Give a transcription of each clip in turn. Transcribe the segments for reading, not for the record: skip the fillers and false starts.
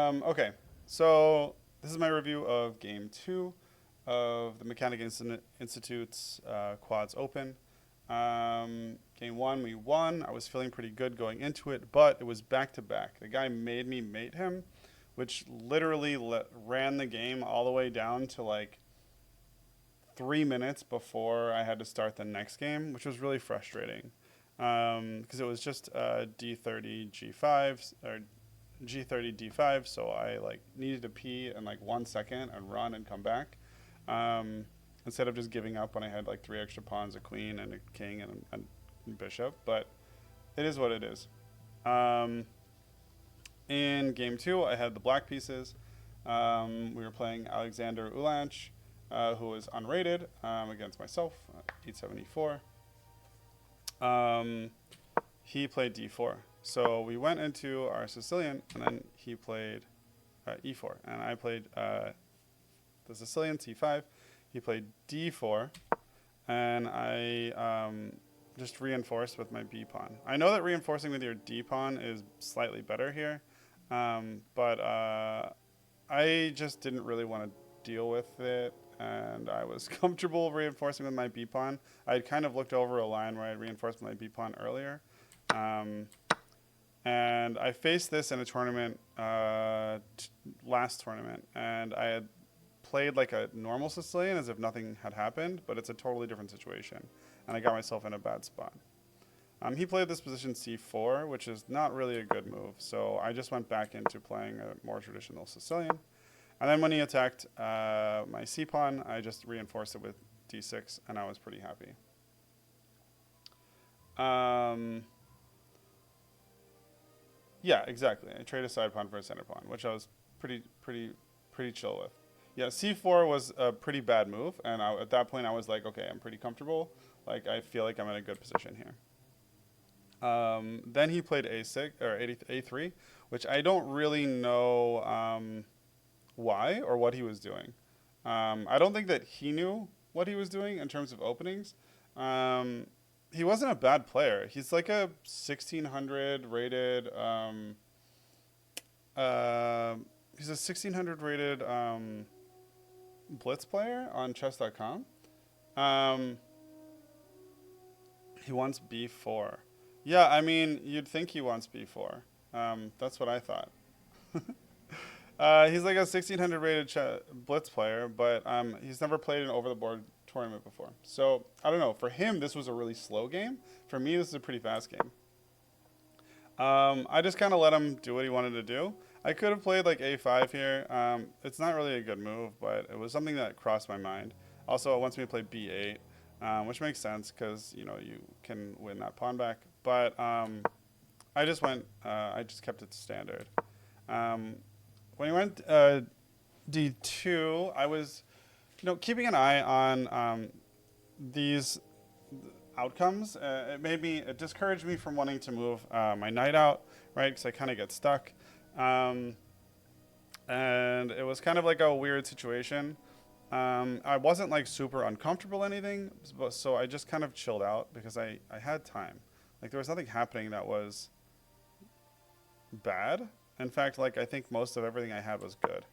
Okay, so this is my review of game two of the Mechanic Institute's Quads Open. Game one, we won. I was feeling pretty good going into it, but it was back to back. The guy made me mate him, which literally ran the game all the way down to like 3 minutes before I had to start the next game, which was really frustrating because it was just D30 G5 or G30 D5, so I like needed to pee in like 1 second and run and come back. Um, Instead of just giving up when I had like three extra pawns, a queen and a king and bishop, but it is what it is. Um, in game two, I had the black pieces. We were playing Alexander Ulanch, who was unrated against myself, 874. He played d4. So we went into our Sicilian, and then he played e4. And I played the Sicilian c5. He played d4. And I just reinforced with my b pawn. I know that reinforcing with your d pawn is slightly better here, but I just didn't really want to deal with it, and I was comfortable reinforcing with my b pawn. I had kind of looked over a line where I reinforced my b pawn earlier, and I faced this in a tournament last tournament, and I had played like a normal Sicilian as if nothing had happened, but it's a totally different situation, and I got myself in a bad spot. He played this position c4, which is not really a good move, so I just went back into playing a more traditional Sicilian. And then when he attacked my c-pawn, I just reinforced it with d6, and I was pretty happy. Yeah, exactly. I traded a side pawn for a center pawn, which I was pretty chill with. Yeah, c4 was a pretty bad move, and at that point I was like, okay, I'm pretty comfortable. Like, I feel like I'm in a good position here. Then he played a6 or a3, which I don't really know why or what he was doing. I don't think that he knew what he was doing in terms of openings. He wasn't a bad player. He's like a 1600 rated. He's a 1600 rated blitz player on chess.com. He wants b4. Yeah, I mean, you'd think he wants b4. That's what I thought. He's like a 1600 rated blitz player, but he's never played an over-the-board tournament before. So, I don't know. For him, this was a really slow game. For me, this is a pretty fast game. I just kind of let him do what he wanted to do. I could have played like a5 here. It's not really a good move, but it was something that crossed my mind. Also, it wants me to play b8, which makes sense because, you know, you can win that pawn back. But I just kept it standard. When he went d2, I was, keeping an eye on these outcomes. It discouraged me from wanting to move my knight out, right? Because I kind of get stuck. And it was kind of like a weird situation. I wasn't like super uncomfortable or anything, so I just kind of chilled out because I had time. Like, there was nothing happening that was bad. In fact, like, I think most of everything I had was good.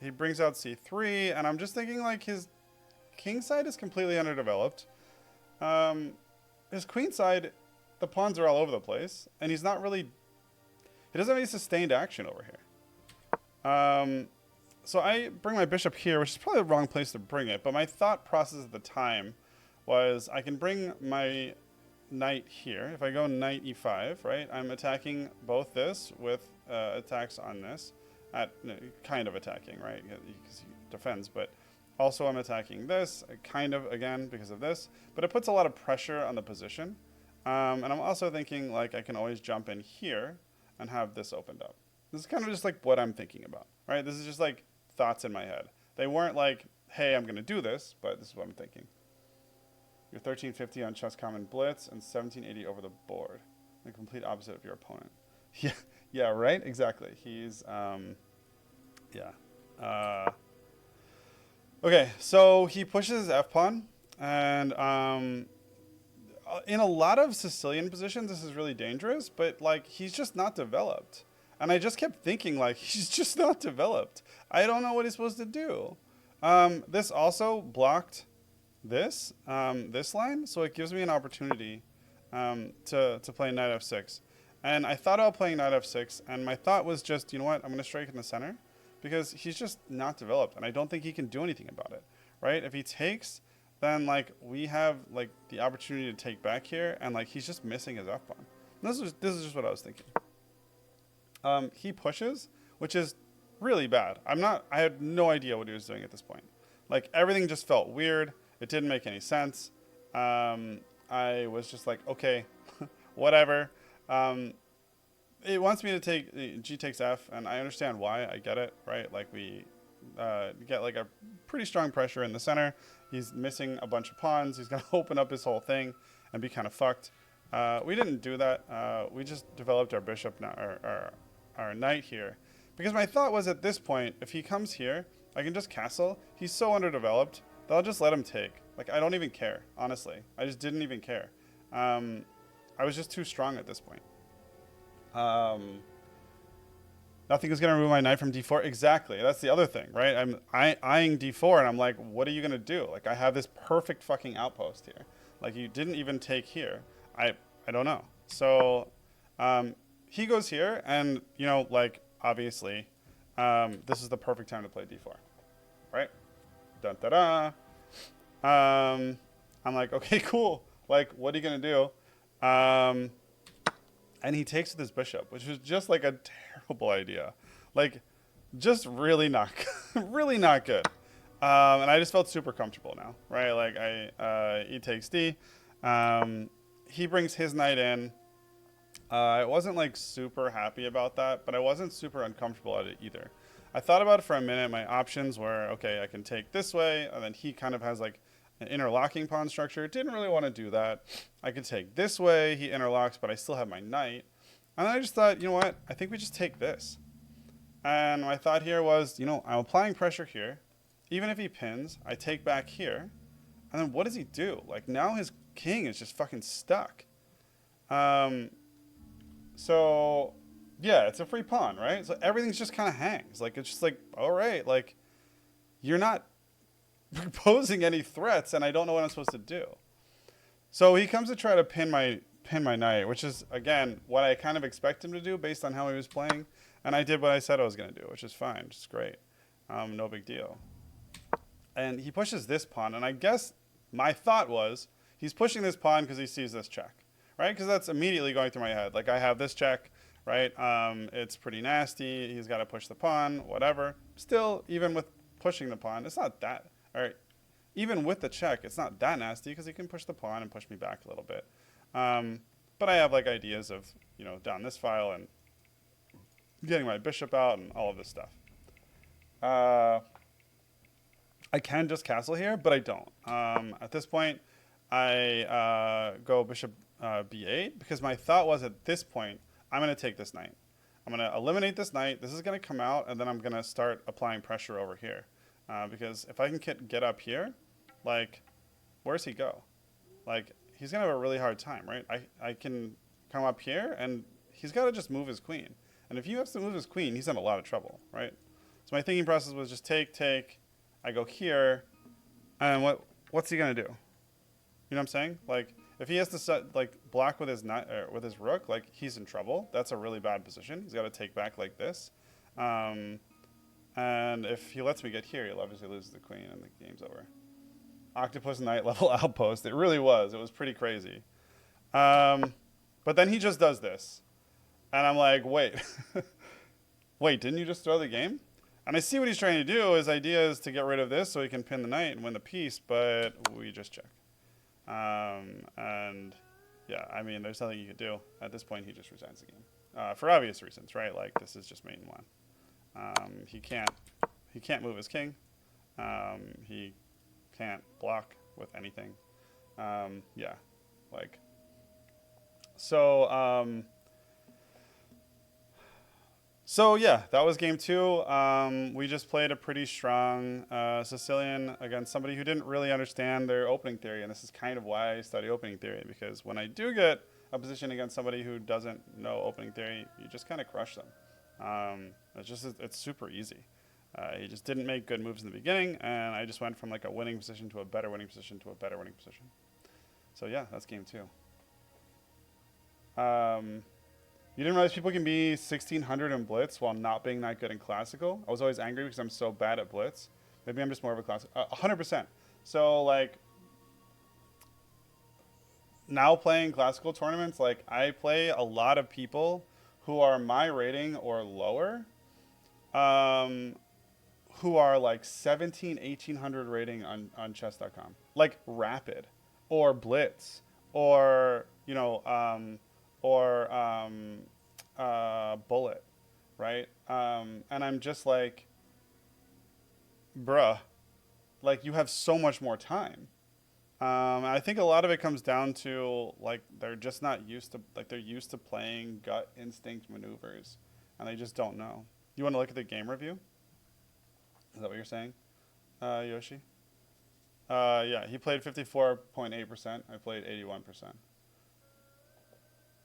He brings out c3, and I'm just thinking, like, his king side is completely underdeveloped. His queen side, the pawns are all over the place, and he doesn't have any sustained action over here. So I bring my bishop here, which is probably the wrong place to bring it, but my thought process at the time was I can bring my knight here. If I go knight e5, right, I'm attacking both this with attacks on this. Kind of attacking, right, because he defends, but also I'm attacking this, kind of, again, because of this. But it puts a lot of pressure on the position. And I'm also thinking, like, I can always jump in here and have this opened up. This is kind of just, like, what I'm thinking about, right? This is just, like, thoughts in my head. They weren't like, hey, I'm going to do this, but this is what I'm thinking. You're 1350 on Chess Common Blitz and 1780 over the board. The complete opposite of your opponent. Yeah, right? Exactly. He's, okay, so he pushes his f-pawn, and in a lot of Sicilian positions, this is really dangerous, but, like, he's just not developed. And I just kept thinking, like, he's just not developed. I don't know what he's supposed to do. This also blocked this line, so it gives me an opportunity to play knight f6. And I thought about playing knight f6, and my thought was just, you know what, I'm going to strike in the center, because he's just not developed, and I don't think he can do anything about it, right? If he takes, then, like, we have, like, the opportunity to take back here, and, like, he's just missing his f-pawn. This is just what I was thinking. He pushes, which is really bad. I had no idea what he was doing at this point. Like, everything just felt weird. It didn't make any sense. I was just like, okay, whatever. It wants me to take G takes F, and I understand why. I get it, right? Like, we get like a pretty strong pressure in the center. He's missing a bunch of pawns. He's going to open up his whole thing and be kind of fucked. We didn't do that. We just developed our bishop, our knight here. Because my thought was, at this point, if he comes here, I can just castle. He's so underdeveloped that I'll just let him take. Like, I don't even care, honestly. I just didn't even care. I was just too strong at this point. Nothing is going to remove my knight from d4. Exactly. That's the other thing, right? I'm eyeing d4, and I'm like, what are you going to do? Like, I have this perfect fucking outpost here. Like, you didn't even take here. I don't know. So he goes here, and, you know, like, obviously, this is the perfect time to play d4, right? Dun da da. I'm like, okay, cool. Like, what are you going to do? And he takes with his bishop, which was just like a terrible idea. Like, just really not, really not good. And I just felt super comfortable now, right? Like, he takes D. He brings his knight in. I wasn't like super happy about that, but I wasn't super uncomfortable at it either. I thought about it for a minute. My options were, okay, I can take this way, and then he kind of has like an interlocking pawn structure. Didn't really want to do that. I could take this way. He interlocks, but I still have my knight. And then I just thought, you know what? I think we just take this. And my thought here was, you know, I'm applying pressure here. Even if he pins, I take back here. And then what does he do? Like, now his king is just fucking stuck. So, yeah, it's a free pawn, right? So everything's just kind of hangs. Like, it's just like, all right, like, you're not proposing any threats, and I don't know what I'm supposed to do. So he comes to try to pin my knight, which is, again, what I kind of expect him to do based on how he was playing. And I did what I said I was going to do, which is fine, which is great. No big deal. And he pushes this pawn, and I guess my thought was he's pushing this pawn because he sees this check, right? Because that's immediately going through my head. Like, I have this check, right? It's pretty nasty. He's got to push the pawn, whatever. Still, even with pushing the pawn, it's not that, all right? Even with the check, it's not that nasty because he can push the pawn and push me back a little bit. But I have like ideas of, you know, down this file and getting my bishop out and all of this stuff. I can just castle here, but I don't. At this point, I go bishop b8 because my thought was, at this point, I'm going to take this knight. I'm going to eliminate this knight. This is going to come out, and then I'm going to start applying pressure over here. Because if I can get up here, like, where's he go? Like, he's going to have a really hard time, right? I can come up here, and he's got to just move his queen. And if he has to move his queen, he's in a lot of trouble, right? So my thinking process was just take. I go here, and what's he going to do? You know what I'm saying? Like, if he has to block with his rook, like, he's in trouble. That's a really bad position. He's got to take back like this. And if he lets me get here, he'll obviously lose the queen, and the game's over. Octopus knight level outpost. It really was. It was pretty crazy. But then he just does this. And I'm like, wait. Wait, didn't you just throw the game? And I see what he's trying to do. His idea is to get rid of this so he can pin the knight and win the piece, but we just check. And, yeah, I mean, there's nothing you could do. At this point, he just resigns the game. For obvious reasons, right? Like, this is just mate in one. He can't move his king. He can't block with anything. Yeah, like, so yeah, that was game 2. We just played a pretty strong Sicilian against somebody who didn't really understand their opening theory, and this is kind of why I study opening theory, because when I do get a position against somebody who doesn't know opening theory, you just kind of crush them. It's super easy. He just didn't make good moves in the beginning, and I just went from like a winning position to a better winning position to a better winning position. So yeah, that's game 2. You didn't realize people can be 1600 in Blitz while not being that good in Classical? I was always angry because I'm so bad at Blitz. Maybe I'm just more of a Classic. 100%. So like, now playing Classical tournaments, like I play a lot of people who are my rating or lower, who are like 1800 rating on chess.com. Like Rapid or Blitz or, Bullet, right? And I'm just like, bruh, like you have so much more time. I think a lot of it comes down to like they're just not used to they're used to playing gut instinct maneuvers, and they just don't know. You want to look at the game review? Is that what you're saying, Yoshi? Yeah, he played 54.8%. I played 81%.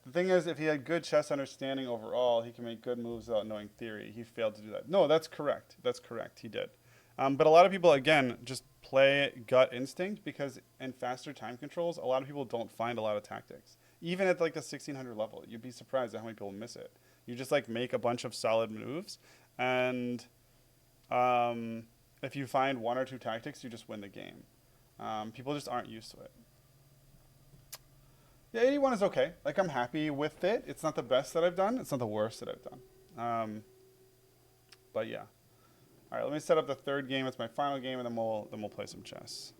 The thing is, if he had good chess understanding overall, he can make good moves without knowing theory. He failed to do that. No, that's correct. That's correct. He did. But a lot of people, again, just play gut instinct because in faster time controls, a lot of people don't find a lot of tactics. Even at like the 1600 level, you'd be surprised at how many people miss it. You just like make a bunch of solid moves, and if you find 1 or 2 tactics, you just win the game. People just aren't used to it. Yeah, 81 is okay. Like, I'm happy with it. It's not the best that I've done. It's not the worst that I've done. But yeah. All right, let me set up the third game. It's my final game, and then we'll play some chess.